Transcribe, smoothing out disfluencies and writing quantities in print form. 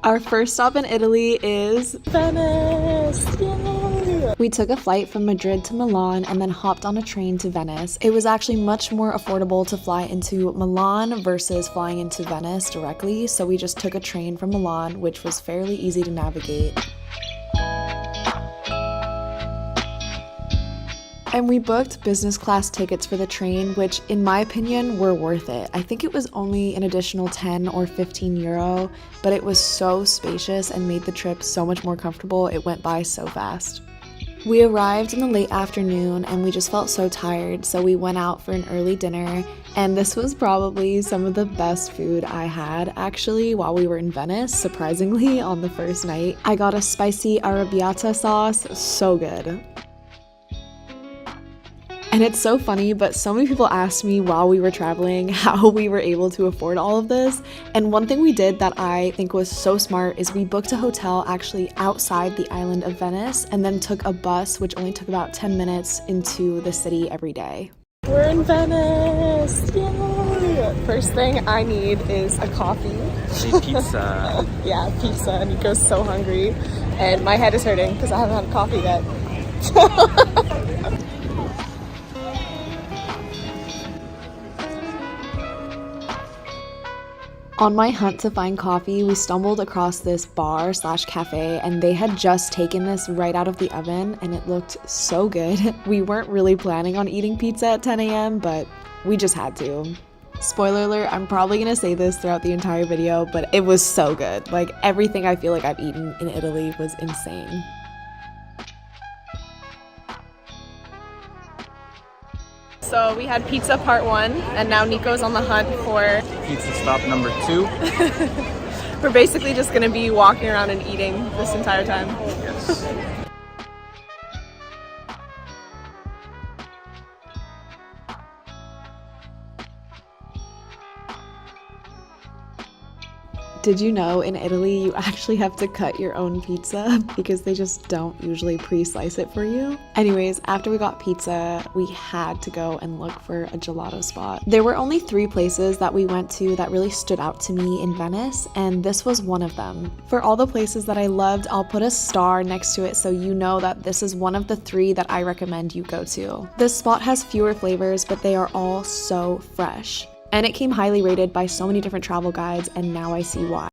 Our first stop in Italy is Venice! Yay! we took a flight from Madrid to Milan and then hopped on a train to Venice. It was actually much more affordable to fly into Milan versus flying into Venice directly, so we just took a train from Milan, which was fairly easy to navigate. And we booked business class tickets for the train, which in my opinion were worth it. I think it was only an additional 10 or 15 euro, but it was so spacious and made the trip so much more comfortable. It went by so fast. We arrived in the late afternoon and we just felt so tired, so we went out for an early dinner, and this was probably some of the best food I had actually while we were in Venice, surprisingly, on the first night. I got a spicy arrabbiata sauce, so good. And it's so funny, but so many people asked me while we were traveling how we were able to afford all of this. And one thing we did that I think was so smart is we booked a hotel actually outside the island of Venice and then took a bus, which only took about 10 minutes into the city every day. We're in Venice! Yay! First thing I need is a coffee. Need pizza. Yeah, pizza. And Nico's so hungry. And my head is hurting because I haven't had a coffee yet. On my hunt to find coffee, we stumbled across this bar slash cafe, and they had just taken this right out of the oven and it looked so good. We weren't really planning on eating pizza at 10 a.m., but we just had to. Spoiler alert, I'm probably gonna say this throughout the entire video, but it was so good. Like, everything I feel like I've eaten in Italy was insane. So we had pizza part 1, and now Nico's on the hunt for... Pizza stop number 2. We're basically just gonna be walking around and eating this entire time. Yes. Did you know in Italy you actually have to cut your own pizza because they just don't usually pre-slice it for you? Anyways, after we got pizza, we had to go and look for a gelato spot. There were only 3 places that we went to that really stood out to me in Venice, and this was one of them. For all the places that I loved, I'll put a star next to it so you know that this is one of the 3 that I recommend you go to. This spot has fewer flavors, but they are all so fresh. And it came highly rated by so many different travel guides, and now I see why.